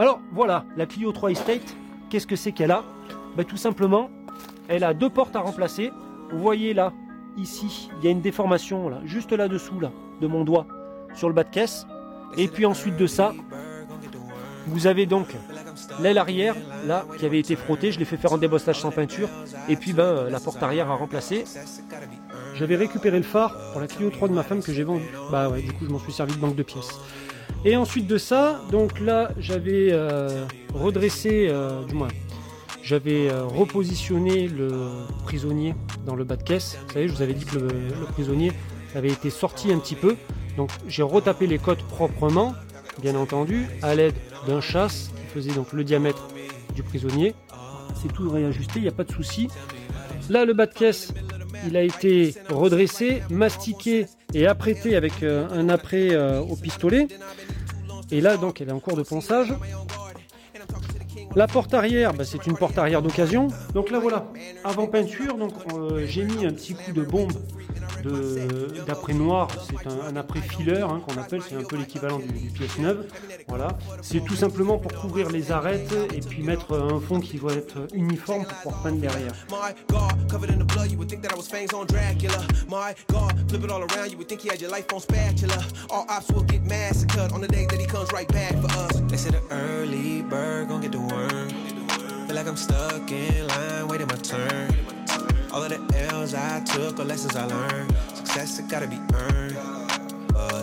Alors voilà, la Clio 3 Estate, qu'est-ce que c'est qu'elle a? Ben, tout simplement, elle a deux portes à remplacer. Vous voyez là, ici, il y a une déformation, là, juste là-dessous, là, de mon doigt, sur le bas de caisse. Et puis ensuite de ça, vous avez donc l'aile arrière, là, qui avait été frottée. Je l'ai fait faire en débossage sans peinture. Et puis ben, la porte arrière à remplacer. J'avais récupéré le phare pour la Clio 3 de ma femme que j'ai vendu. Bah ouais, du coup, je m'en suis servi de banque de pièces. Et ensuite de ça, donc là, j'avais redressé, du moins, j'avais repositionné le prisonnier dans le bas de caisse. Vous savez, je vous avais dit que le prisonnier avait été sorti un petit peu. Donc j'ai retapé les côtes proprement, bien entendu, à l'aide d'un chasse qui faisait donc le diamètre du prisonnier. C'est tout réajusté, il n'y a pas de souci. Là, le bas de caisse, il a été redressé, mastiqué et apprêté avec un apprêt au pistolet. Et là, donc, elle est en cours de ponçage. La porte arrière, bah, c'est une porte arrière d'occasion. Donc là, voilà, avant peinture, donc j'ai mis un petit coup de bombe d'après noir. C'est un après filler hein, qu'on appelle, c'est un peu l'équivalent du pièce neuve. Voilà, c'est tout simplement pour couvrir les arêtes et puis mettre un fond qui va être uniforme pour pouvoir peindre derrière. Feel like I'm stuck in line, waiting my turn. All of the L's I took are lessons I learned. Success, it gotta be earned.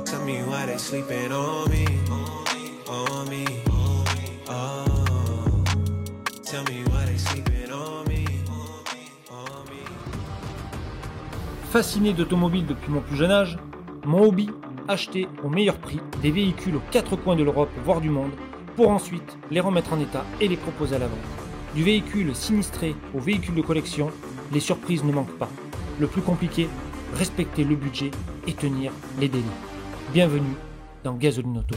Tell me why they sleeping on me, on me. Tell me why they sleeping on me, on me. Fasciné d'automobile depuis mon plus jeune âge, mon hobby, acheter au meilleur prix des véhicules aux quatre coins de l'Europe, voire du monde, pour ensuite les remettre en état et les proposer à la vente. Du véhicule sinistré au véhicule de collection, les surprises ne manquent pas. Le plus compliqué, respecter le budget et tenir les délais. Bienvenue dans Gasoline Auto.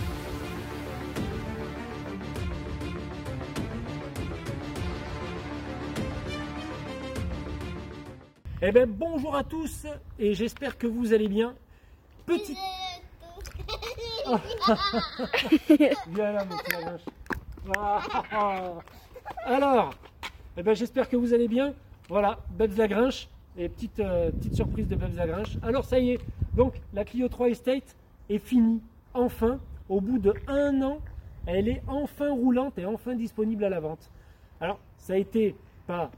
Eh bien bonjour à tous et j'espère que vous allez bien. Petite... Viens là mon petit Lagrinche. Alors, eh ben, j'espère que vous allez bien. Voilà, Bebs Lagrinche et petite surprise de Bebs Lagrinche. Alors ça y est, donc la Clio 3 Estate est finie, enfin, au bout de 1 an, elle est enfin roulante et enfin disponible à la vente. Alors ça a été pas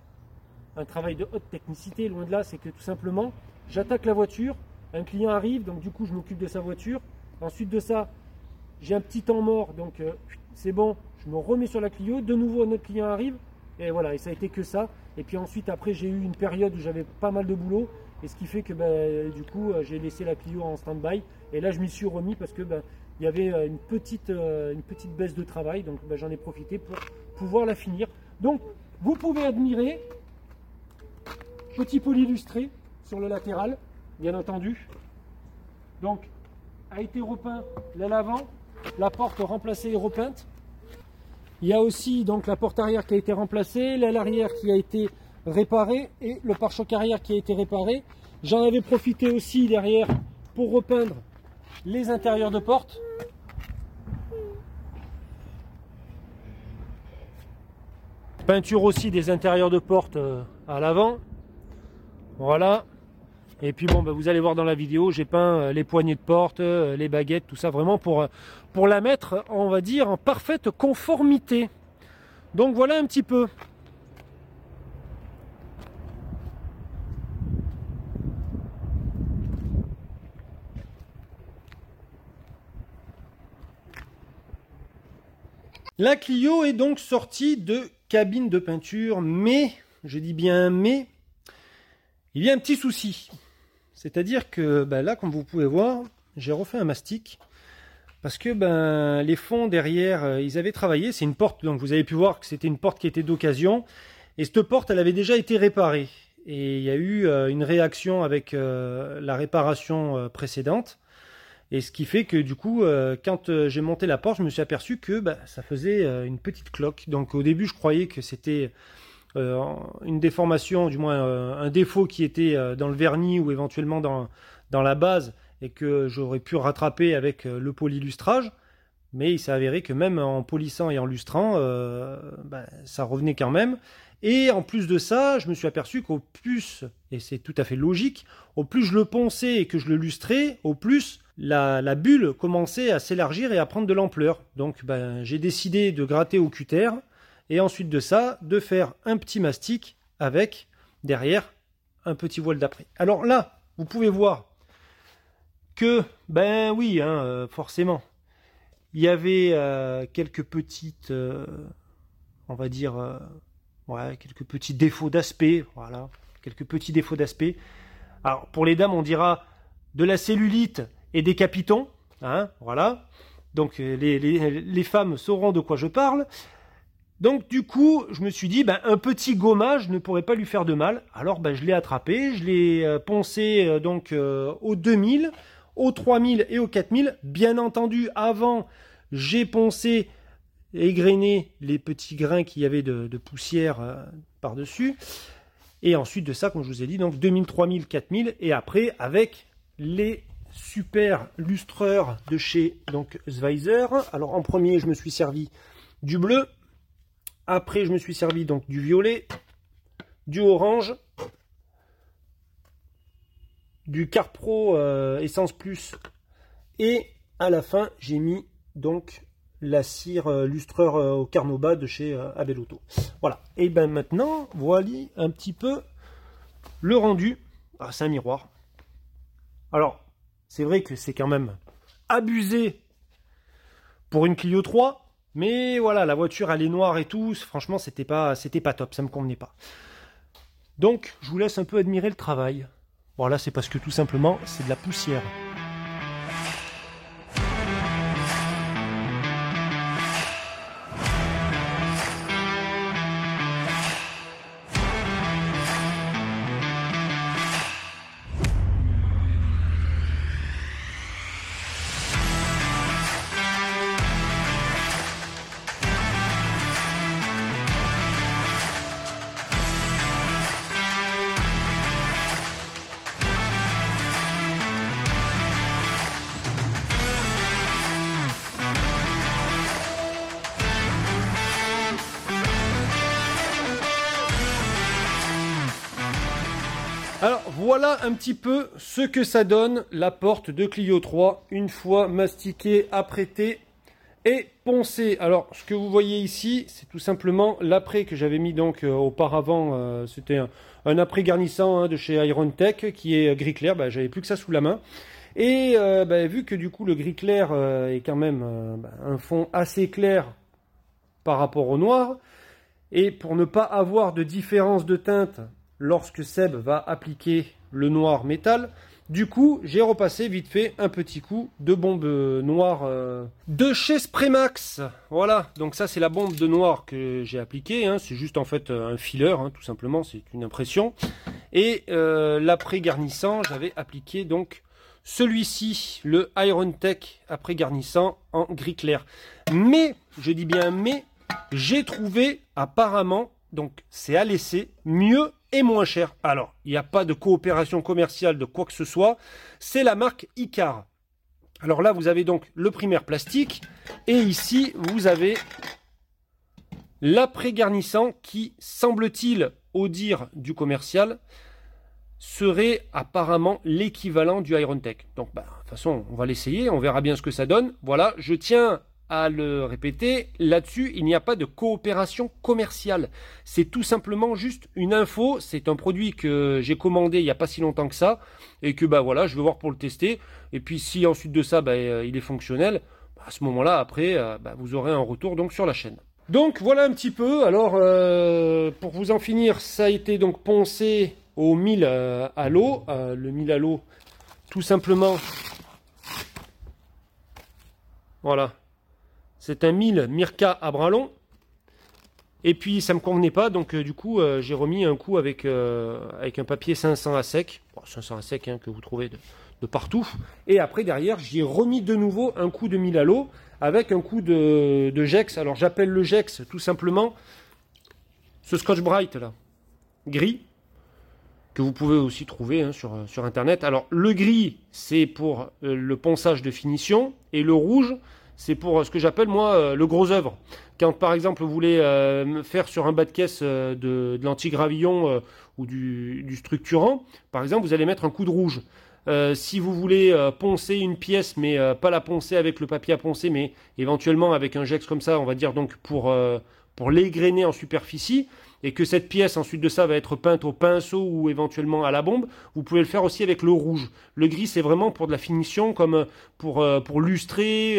un travail de haute technicité, loin de là, c'est que tout simplement, j'attaque la voiture, un client arrive, donc du coup je m'occupe de sa voiture. Ensuite de ça, j'ai un petit temps mort, donc c'est bon, je me remets sur la Clio, de nouveau un autre client arrive, et voilà, et ça a été que ça. Et puis ensuite, après, j'ai eu une période où j'avais pas mal de boulot, et ce qui fait que du coup, j'ai laissé la Clio en stand-by, et là je m'y suis remis parce que il y avait une petite baisse de travail, donc j'en ai profité pour pouvoir la finir. Donc, vous pouvez admirer, petit pôle illustré sur le latéral, bien entendu. Donc, a été repeint l'aile avant, la porte remplacée et repeinte. Il y a aussi donc la porte arrière qui a été remplacée, l'aile arrière qui a été réparée et le pare-choc arrière qui a été réparé. J'en avais profité aussi derrière pour repeindre les intérieurs de porte. Peinture aussi des intérieurs de porte à l'avant. Voilà. Et puis bon, vous allez voir dans la vidéo, j'ai peint les poignées de porte, les baguettes, tout ça vraiment pour la mettre, on va dire, en parfaite conformité. Donc voilà un petit peu. La Clio est donc sortie de cabine de peinture, mais, je dis bien mais, il y a un petit souci. C'est-à-dire que là, comme vous pouvez voir, j'ai refait un mastic parce que les fonds derrière, ils avaient travaillé. C'est une porte, donc vous avez pu voir que c'était une porte qui était d'occasion. Et cette porte, elle avait déjà été réparée. Et il y a eu une réaction avec la réparation précédente. Et ce qui fait que du coup, quand j'ai monté la porte, je me suis aperçu que ça faisait une petite cloque. Donc au début, je croyais que c'était une déformation, du moins un défaut qui était dans le vernis ou éventuellement dans la base et que j'aurais pu rattraper avec le polylustrage. Mais il s'est avéré que même en polissant et en lustrant, ça revenait quand même. Et en plus de ça, je me suis aperçu qu'au plus, et c'est tout à fait logique, au plus je le ponçais et que je le lustrais, au plus la bulle commençait à s'élargir et à prendre de l'ampleur. Donc j'ai décidé de gratter au cutter et ensuite de ça, de faire un petit mastic avec, derrière, un petit voile d'après. Alors là, vous pouvez voir que, oui, forcément, il y avait quelques petites, on va dire... quelques petits défauts d'aspect, voilà, quelques petits défauts d'aspect. Alors, pour les dames, on dira de la cellulite et des capitons, voilà. Donc, les femmes sauront de quoi je parle. Donc, du coup, je me suis dit, un petit gommage ne pourrait pas lui faire de mal. Alors, je l'ai attrapé, je l'ai poncé au 2000, au 3000 et au 4000. Bien entendu, avant, j'ai poncé égrener les petits grains qu'il y avait de poussière par-dessus. Et ensuite de ça, comme je vous ai dit, donc 2000, 3000, 4000. Et après, avec les super lustreurs de chez Schweizer. Alors en premier, je me suis servi du bleu. Après, je me suis servi donc du violet, du orange, du Carpro Essence Plus. Et à la fin, j'ai mis donc la cire lustreur au Carnauba de chez Abel-Auto. Voilà. Et maintenant, voilà un petit peu le rendu. Ah, c'est un miroir. Alors, c'est vrai que c'est quand même abusé pour une Clio 3, mais voilà, la voiture elle est noire et tout. Franchement, c'était pas top, ça me convenait pas. Donc, je vous laisse un peu admirer le travail. Bon, là, c'est parce que tout simplement, c'est de la poussière. Alors voilà un petit peu ce que ça donne la porte de Clio 3 une fois mastiquée, apprêtée et poncée. Alors ce que vous voyez ici, c'est tout simplement l'après que j'avais mis donc auparavant. C'était un après garnissant de chez Iron Tech qui est gris clair. J'avais plus que ça sous la main. Et vu que du coup le gris clair est quand même un fond assez clair par rapport au noir, et pour ne pas avoir de différence de teinte lorsque Seb va appliquer le noir métal, du coup, j'ai repassé vite fait un petit coup de bombe noire de chez Spraymax. Voilà, donc ça c'est la bombe de noir que j'ai appliquée. C'est juste en fait un filler, tout simplement, c'est une impression. Et l'après garnissant, j'avais appliqué donc celui-ci, le Iron Tech après garnissant en gris clair. Mais, je dis bien mais, j'ai trouvé apparemment, donc c'est à laisser, mieux et moins cher. Alors, il n'y a pas de coopération commerciale de quoi que ce soit. C'est la marque Icar. Alors là, vous avez donc le primaire plastique. Et ici, vous avez l'après-garnissant qui, semble-t-il, au dire du commercial, serait apparemment l'équivalent du Iron Tech. Donc, de toute façon, on va l'essayer. On verra bien ce que ça donne. Voilà, je tiens à le répéter, là-dessus, il n'y a pas de coopération commerciale. C'est tout simplement juste une info. C'est un produit que j'ai commandé il n'y a pas si longtemps que ça, et que voilà, je vais voir pour le tester. Et puis si ensuite de ça, il est fonctionnel, à ce moment-là, après, vous aurez un retour donc sur la chaîne. Donc voilà un petit peu. Alors, pour vous en finir, ça a été donc poncé au 1000 à l'eau. Le 1000 à l'eau, tout simplement. Voilà. C'est un 1000 Mirka à bras long. Et puis ça me convenait pas, donc du coup j'ai remis un coup avec un papier 500 à sec. Bon, 500 à sec que vous trouvez de partout. Et après derrière j'y ai remis de nouveau un coup de 1000 à l'eau avec un coup de Gex. Alors j'appelle le Gex tout simplement ce Scotch Brite là, gris, que vous pouvez aussi trouver sur internet. Alors le gris c'est pour le ponçage de finition et le rouge c'est pour ce que j'appelle moi le gros œuvre. Quand par exemple vous voulez faire sur un bas de caisse de l'antigravillon ou du structurant, par exemple vous allez mettre un coup de rouge. Si vous voulez poncer une pièce, mais pas la poncer avec le papier à poncer, mais éventuellement avec un gex comme ça, on va dire donc pour l'égrainer en superficie, et que cette pièce ensuite de ça va être peinte au pinceau ou éventuellement à la bombe, vous pouvez le faire aussi avec le rouge. Le gris c'est vraiment pour de la finition, comme pour lustrer.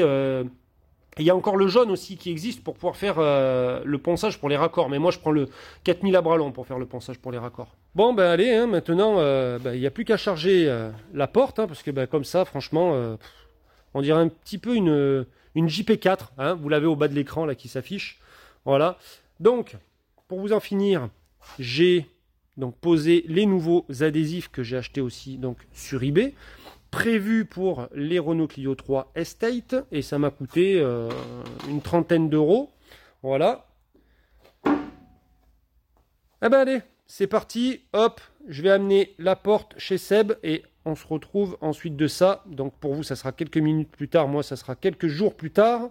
Il y a encore le jaune aussi qui existe pour pouvoir faire le ponçage pour les raccords. Mais moi, je prends le 4000 à bras long pour faire le ponçage pour les raccords. Bon, ben allez, hein, maintenant, il n'y a plus qu'à charger la porte. Hein, parce que comme ça, franchement, on dirait un petit peu une JP4. Hein, vous l'avez au bas de l'écran là qui s'affiche. Voilà. Donc, pour vous en finir, j'ai donc posé les nouveaux adhésifs que j'ai achetés aussi donc, sur eBay. Prévu pour les Renault Clio 3 Estate et ça m'a coûté une trentaine d'euros. Voilà. Eh ben allez, c'est parti. Hop, je vais amener la porte chez Seb et on se retrouve ensuite de ça. Donc pour vous, ça sera quelques minutes plus tard. Moi, ça sera quelques jours plus tard.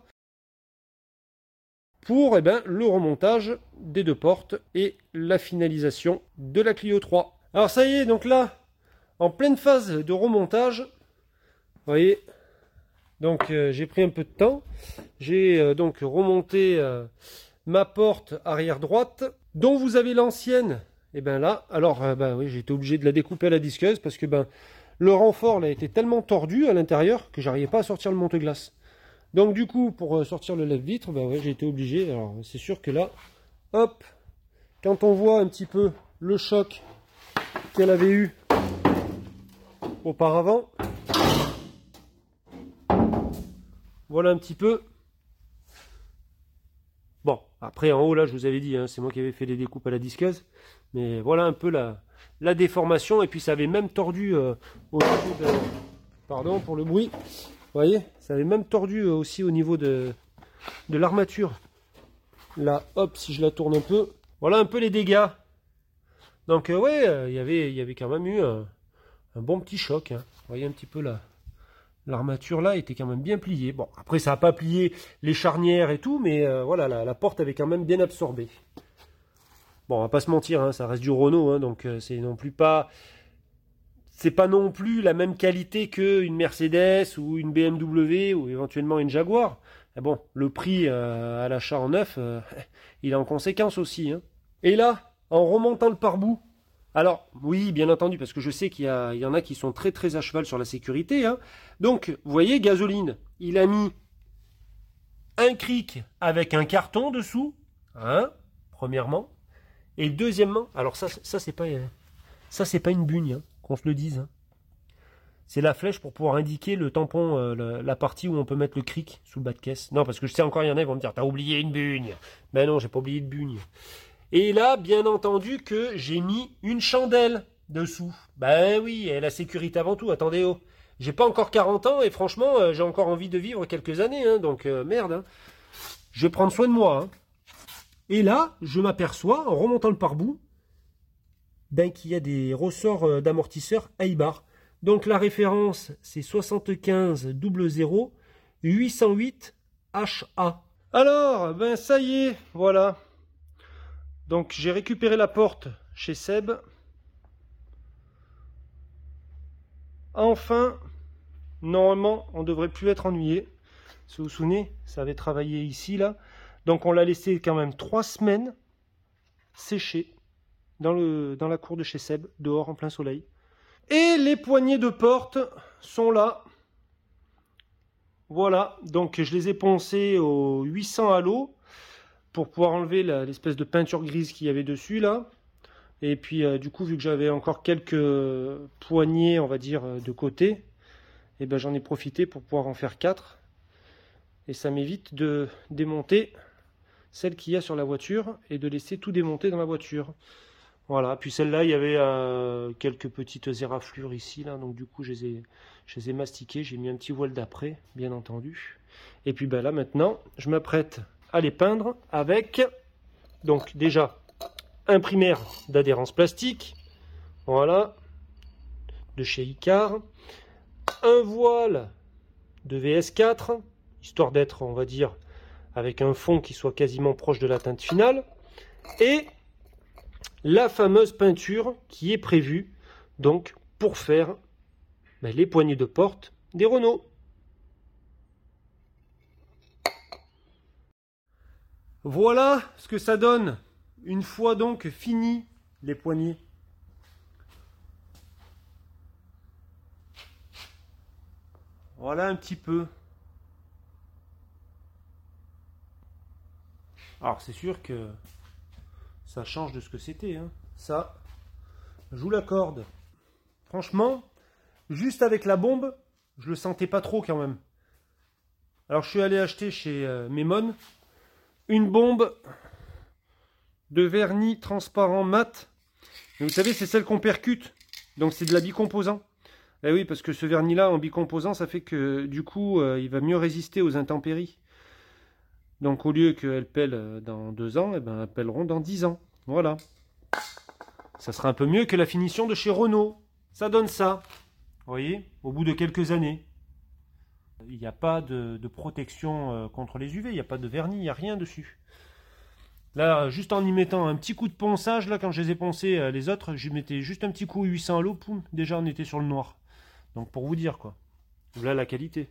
Pour le remontage des deux portes et la finalisation de la Clio 3. Alors ça y est, donc là, en pleine phase de remontage, vous voyez, donc j'ai pris un peu de temps, j'ai donc remonté ma porte arrière droite, dont vous avez l'ancienne, et bien là, alors oui, j'ai été obligé de la découper à la disqueuse, parce que le renfort là, était tellement tordu à l'intérieur, que j'arrivais pas à sortir le monte-glace. Donc du coup, pour sortir le lève-vitre, ouais, j'ai été obligé, alors c'est sûr que là, hop, quand on voit un petit peu le choc qu'elle avait eu auparavant, voilà un petit peu. Bon, après en haut là, je vous avais dit, hein, c'est moi qui avais fait les découpes à la disqueuse, mais voilà un peu la déformation, et puis ça avait même tordu au niveau de... Pardon pour le bruit, vous voyez, ça avait même tordu aussi au niveau de l'armature. Là, hop, si je la tourne un peu, voilà un peu les dégâts. Donc ouais, il y avait quand même eu un bon petit choc. Hein. Vous voyez un petit peu l'armature là était quand même bien pliée. Bon, après ça n'a pas plié les charnières et tout, mais voilà, la porte avait quand même bien absorbé. Bon, on va pas se mentir, hein, ça reste du Renault, hein, donc c'est pas non plus la même qualité qu'une Mercedes ou une BMW ou éventuellement une Jaguar. Mais bon, le prix à l'achat en neuf, il est en conséquence aussi. Hein. Et là, en remontant le pare-bout, alors oui, bien entendu, parce que je sais qu'il y en a qui sont très très à cheval sur la sécurité. Hein. Donc, vous voyez, gasoline, il a mis un cric avec un carton dessous, hein, premièrement. Et deuxièmement, alors ça c'est pas une bugne, hein, qu'on se le dise. Hein. C'est la flèche pour pouvoir indiquer le tampon, la partie où on peut mettre le cric sous le bas de caisse. Non, parce que je sais encore, il y en a, ils vont me dire, t'as oublié une bugne. Ben non, j'ai pas oublié de bugne. Et là, bien entendu que j'ai mis une chandelle dessous. Ben oui, et la sécurité avant tout, attendez, oh. J'ai pas encore 40 ans et franchement, j'ai encore envie de vivre quelques années, hein, donc merde. Hein. Je vais prendre soin de moi. Hein. Et là, je m'aperçois, en remontant le pare-bout, qu'il y a des ressorts d'amortisseurs Aibar. Donc la référence, c'est 75 00 808 HA. Alors, ça y est, voilà. Donc j'ai récupéré la porte chez Seb. Enfin, normalement, on ne devrait plus être ennuyé. Si vous vous souvenez, ça avait travaillé ici, là. Donc on l'a laissé quand même 3 semaines sécher dans la cour de chez Seb, dehors en plein soleil. Et les poignées de porte sont là. Voilà, donc je les ai poncées au 800 à l'eau pour pouvoir enlever l'espèce de peinture grise qu'il y avait dessus là. Et puis du coup, vu que j'avais encore quelques poignées, on va dire, de côté, et j'en ai profité pour pouvoir en faire 4. Et ça m'évite de démonter celle qu'il y a sur la voiture et de laisser tout démonter dans la voiture. Voilà, puis celle-là, il y avait quelques petites éraflures ici, là, donc du coup, je les ai mastiquées, j'ai mis un petit voile d'après, bien entendu. Et puis là, maintenant, je m'apprête à les peindre avec, donc déjà, un primaire d'adhérence plastique, voilà, de chez Icar, un voile de VS4, histoire d'être, on va dire, avec un fond qui soit quasiment proche de la teinte finale. Et la fameuse peinture qui est prévue donc pour faire les poignées de porte des Renault. Voilà ce que ça donne une fois donc fini les poignées. Voilà un petit peu. Alors c'est sûr que ça change de ce que c'était. Hein. Ça joue la corde. Franchement, juste avec la bombe, je le sentais pas trop quand même. Alors je suis allé acheter chez Memon une bombe de vernis transparent mat. Mais vous savez, c'est celle qu'on percute. Donc c'est de la bicomposant. Eh oui, parce que ce vernis-là, en bicomposant, ça fait que du coup, il va mieux résister aux intempéries. Donc au lieu qu'elles pèlent dans 2 ans, eh ben, elles pèleront dans 10 ans. Voilà. Ça sera un peu mieux que la finition de chez Renault. Ça donne ça. Vous voyez, au bout de quelques années. Il n'y a pas de protection contre les UV, il n'y a pas de vernis, il n'y a rien dessus. Là, juste en y mettant un petit coup de ponçage, là, quand je les ai poncés, les autres, je mettais juste un petit coup 800 à l'eau, poum, déjà on était sur le noir. Donc pour vous dire, quoi. Voilà la qualité.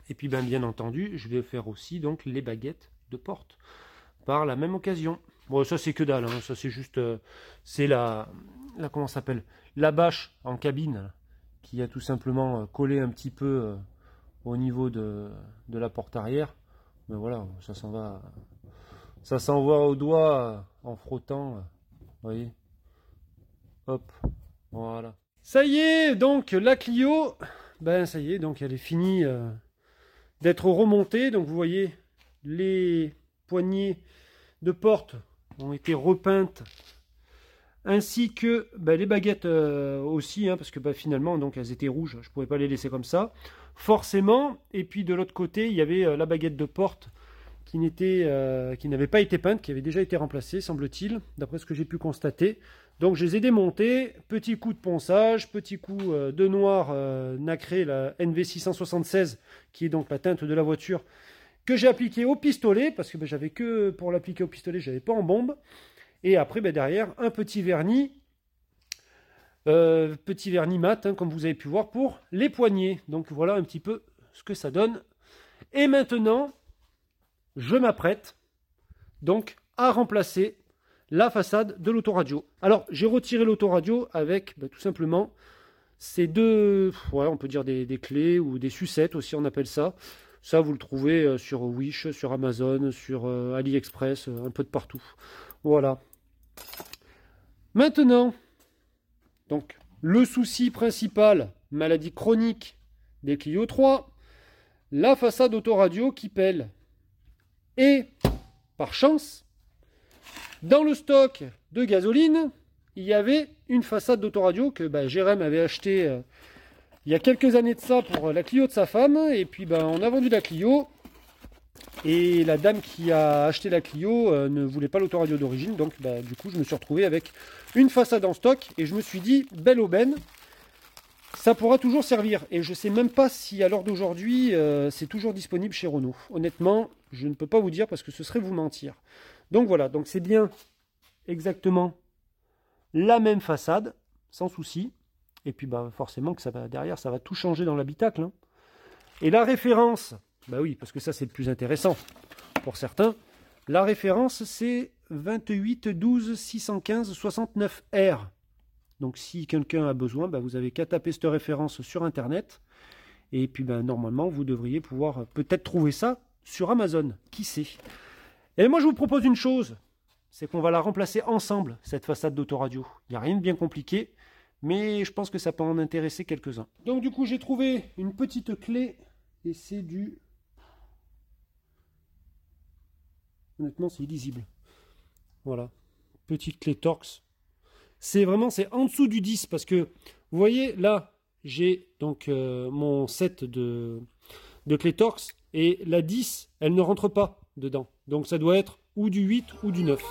Et puis, bien entendu, je vais faire aussi donc les baguettes de porte. Par la même occasion. Bon, ça c'est que dalle, hein. Ça c'est juste... c'est comment ça s'appelle, la bâche en cabine, là, qui a tout simplement collé un petit peu au niveau de la porte arrière. Mais voilà, ça s'en va... Ça s'envoie au doigt en frottant. Vous voyez. Hop. Voilà. Ça y est, donc la Clio, ça y est, donc elle est finie d'être remontée. Donc vous voyez, les poignées de porte ont été repeintes, ainsi que les baguettes aussi, hein, parce que finalement, donc elles étaient rouges. Je ne pouvais pas les laisser comme ça, forcément. Et puis de l'autre côté, il y avait la baguette de porte qui n'avait pas été peinte, qui avait déjà été remplacée, semble-t-il, d'après ce que j'ai pu constater. Donc je les ai démontés, petit coup de ponçage, petit coup de noir nacré, la NV676, qui est donc la teinte de la voiture, que j'ai appliqué au pistolet, parce que j'avais que pour l'appliquer au pistolet, j'avais pas en bombe. Et après, derrière, un petit vernis mat, hein, comme vous avez pu voir, pour les poignées. Donc voilà un petit peu ce que ça donne. Et maintenant... je m'apprête donc à remplacer la façade de l'autoradio. Alors, j'ai retiré l'autoradio avec tout simplement ces deux, on peut dire des clés ou des sucettes aussi, on appelle ça. Ça, vous le trouvez sur Wish, sur Amazon, sur AliExpress, un peu de partout. Voilà. Maintenant, donc, le souci principal, maladie chronique des Clio 3, la façade autoradio qui pèle. Et, par chance, dans le stock de gasoline, il y avait une façade d'autoradio que Jérém avait acheté il y a quelques années de ça pour la Clio de sa femme. Et puis on a vendu la Clio. Et la dame qui a acheté la Clio ne voulait pas l'autoradio d'origine. Donc du coup, je me suis retrouvé avec une façade en stock. Et je me suis dit, belle aubaine, ça pourra toujours servir. Et je ne sais même pas si à l'heure d'aujourd'hui, c'est toujours disponible chez Renault. Honnêtement, je ne peux pas vous dire parce que ce serait vous mentir. Donc voilà, donc c'est bien exactement la même façade, sans souci. Et puis forcément que ça va derrière, ça va tout changer dans l'habitacle. Hein. Et la référence, oui, parce que ça c'est le plus intéressant pour certains. La référence c'est 28 12 615 69 R. Donc si quelqu'un a besoin, vous avez qu'à taper cette référence sur internet. Et puis normalement vous devriez pouvoir peut-être trouver ça sur Amazon, qui sait. Et moi je vous propose une chose, c'est qu'on va la remplacer ensemble, cette façade d'autoradio. Il n'y a rien de bien compliqué, mais je pense que ça peut en intéresser quelques-uns. Donc du coup j'ai trouvé une petite clé, et c'est du... Honnêtement c'est illisible. Voilà, petite clé Torx. C'est en dessous du 10, parce que vous voyez là, j'ai donc mon set de clés Torx, et la 10, elle ne rentre pas dedans. Donc ça doit être ou du 8 ou du 9.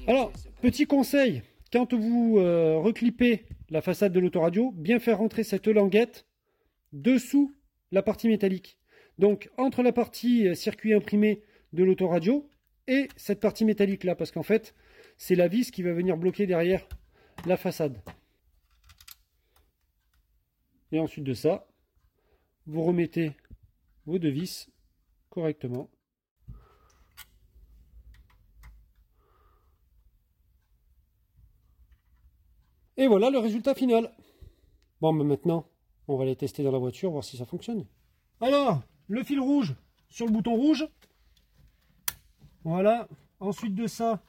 Alors, petit conseil, quand vous reclippez la façade de l'autoradio, bien faire rentrer cette languette dessous la partie métallique. Donc, entre la partie circuit imprimé de l'autoradio et cette partie métallique là, parce qu'en fait, c'est la vis qui va venir bloquer derrière la façade. Et ensuite de ça, vous remettez vos deux vis correctement. Et voilà le résultat final. Bon, mais maintenant, on va les tester dans la voiture, voir si ça fonctionne. Alors, le fil rouge sur le bouton rouge. Voilà. Ensuite de ça,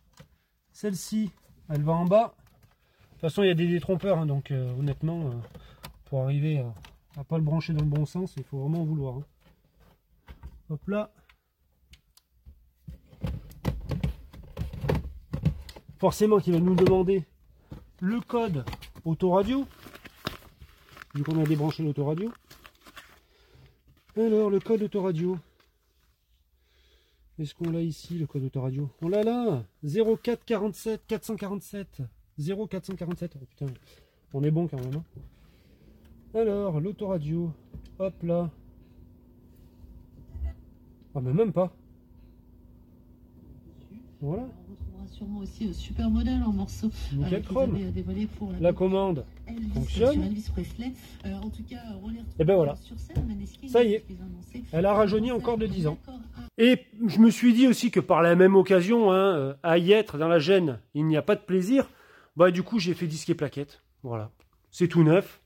celle-ci, elle va en bas. De toute façon, il y a des détrompeurs, hein, donc honnêtement, pour arriver à pas le brancher dans le bon sens, il faut vraiment en vouloir. Hein. Hop là. Forcément qu'il va nous demander le code autoradio, vu qu'on a débranché l'autoradio. Alors, le code autoradio. Est-ce qu'on l'a ici, le code autoradio? On l'a là, 0447 447. 0447. Oh putain, on est bon quand même. Hein. Alors, l'autoradio. Hop là. Ah, mais même pas. Voilà. On retrouvera sûrement aussi un super modèle en morceaux. Nickel chrome. Pour la commande Elvis, fonctionne. sur Elvis Presley. En tout cas, Et ben voilà. Sur scène, ça y est. Elle a rajeuni encore de 10 ans. Et je me suis dit aussi que par la même occasion, hein, à y être dans la Gêne, il n'y a pas de plaisir. Bah du coup, j'ai fait disque et plaquettes. Voilà. C'est tout neuf.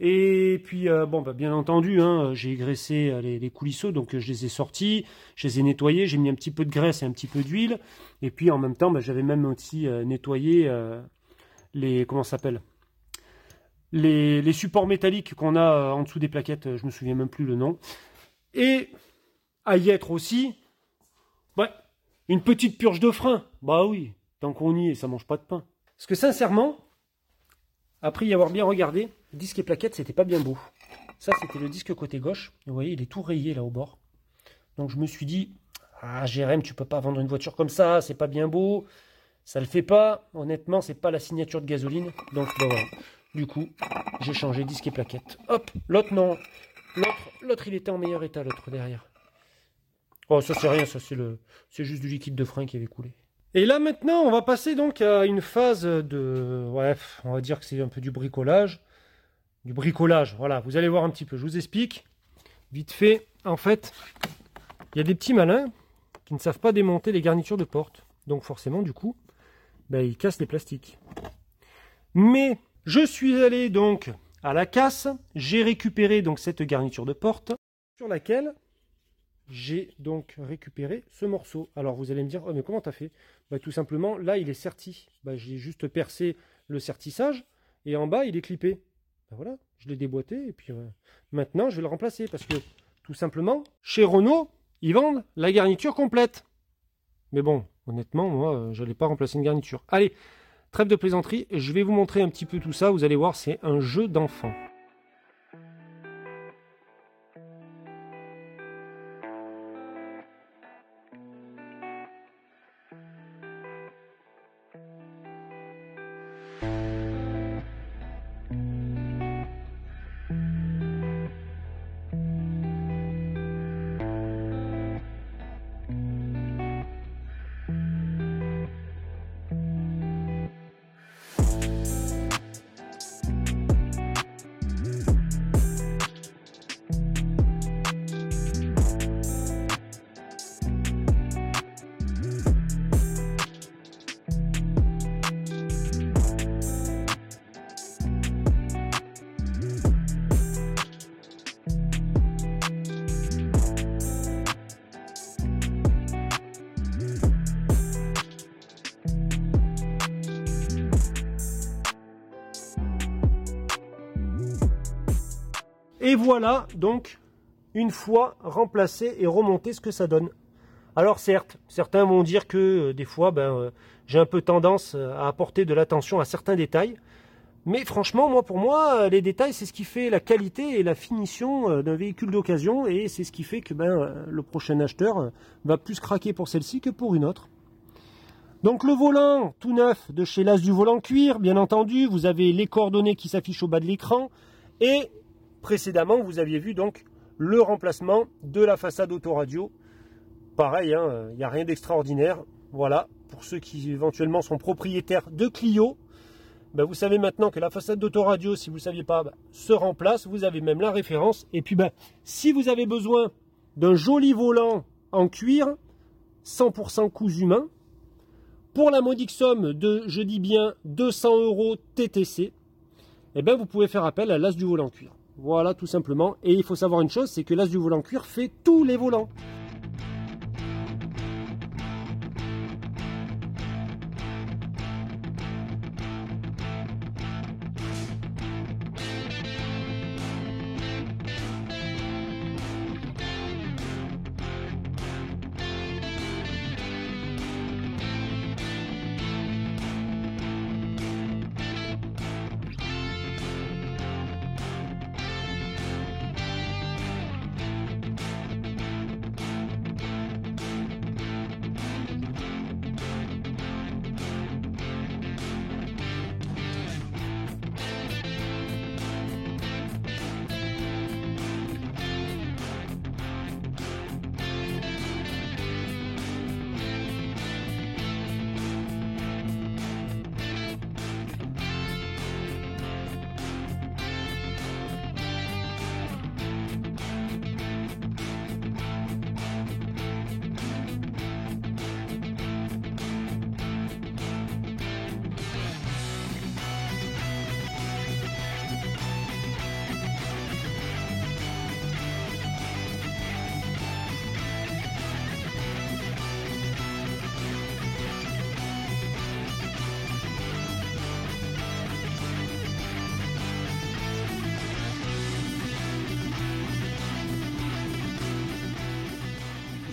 Et puis, bon, bah, bien entendu, hein, j'ai graissé les coulisseaux, donc je les ai sortis, je les ai nettoyés, j'ai mis un petit peu de graisse et un petit peu d'huile. Et puis, en même temps, bah, j'avais même aussi nettoyé les, comment ça s'appelle, les supports métalliques qu'on a en dessous des plaquettes, je me souviens même plus le nom. Et à y être aussi, ouais, une petite purge de frein. Bah oui, tant qu'on y est, ça mange pas de pain. Parce que sincèrement, après y avoir bien regardé, disque et plaquettes, c'était pas bien beau. Ça, c'était le disque côté gauche. Vous voyez, il est tout rayé là au bord. Donc je me suis dit, ah Jérém, tu peux pas vendre une voiture comme ça, c'est pas bien beau. Ça le fait pas. Honnêtement, c'est pas la signature de gasoline. Donc ben voilà. Du coup, j'ai changé disque et plaquettes. Hop, l'autre non. L'autre, il était en meilleur état, l'autre derrière. Oh, ça c'est rien, ça c'est juste du liquide de frein qui avait coulé. Et là maintenant, on va passer donc à une phase de... Ouais, on va dire que c'est un peu du bricolage. Du bricolage, voilà, vous allez voir un petit peu. Je vous explique, vite fait. En fait, il y a des petits malins qui ne savent pas démonter les garnitures de porte. Donc forcément, du coup, ben, ils cassent les plastiques. Mais je suis allé donc à la casse. J'ai récupéré donc cette garniture de porte sur laquelle... j'ai donc récupéré ce morceau. Alors vous allez me dire, oh, mais comment t'as fait? Bah, tout simplement, là il est serti. Bah, j'ai juste percé le sertissage et en bas il est clippé. Bah, voilà, je l'ai déboîté et puis maintenant je vais le remplacer parce que tout simplement, chez Renault, ils vendent la garniture complète. Mais bon, honnêtement, moi, je n'allais pas remplacer une garniture. Allez, trêve de plaisanterie, je vais vous montrer un petit peu tout ça. Vous allez voir, c'est un jeu d'enfant. Et voilà donc une fois remplacé et remonté ce que ça donne. Alors certes, certains vont dire que des fois j'ai un peu tendance à apporter de l'attention à certains détails. Mais franchement, pour moi, les détails, c'est ce qui fait la qualité et la finition d'un véhicule d'occasion. Et c'est ce qui fait que le prochain acheteur va plus craquer pour celle-ci que pour une autre. Donc le volant tout neuf de chez L'As du Volant Cuir, bien entendu, vous avez les coordonnées qui s'affichent au bas de l'écran. Et précédemment, vous aviez vu donc le remplacement de la façade autoradio. Pareil, il n'y a rien d'extraordinaire. Voilà, pour ceux qui éventuellement sont propriétaires de Clio, ben, vous savez maintenant que la façade d'autoradio, si vous ne saviez pas, ben, se remplace. Vous avez même la référence. Et puis, ben, si vous avez besoin d'un joli volant en cuir, 100% cousu main, pour la modique somme de, je dis bien, 200 € TTC, eh ben, vous pouvez faire appel à L'As du Volant Cuir. Voilà, tout simplement. Et il faut savoir une chose, c'est que L'As du Volant Cuir fait tous les volants.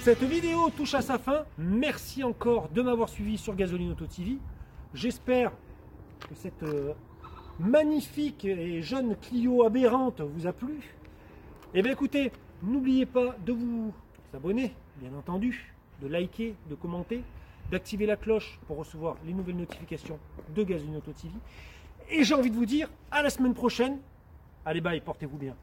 Cette vidéo touche à sa fin. Merci encore de m'avoir suivi sur Gasoline Auto TV. J'espère que cette magnifique et jeune Clio aberrante vous a plu. Et bien écoutez, n'oubliez pas de vous abonner, bien entendu, de liker, de commenter, d'activer la cloche pour recevoir les nouvelles notifications de Gasoline Auto TV. Et j'ai envie de vous dire à la semaine prochaine. Allez, bye, portez-vous bien.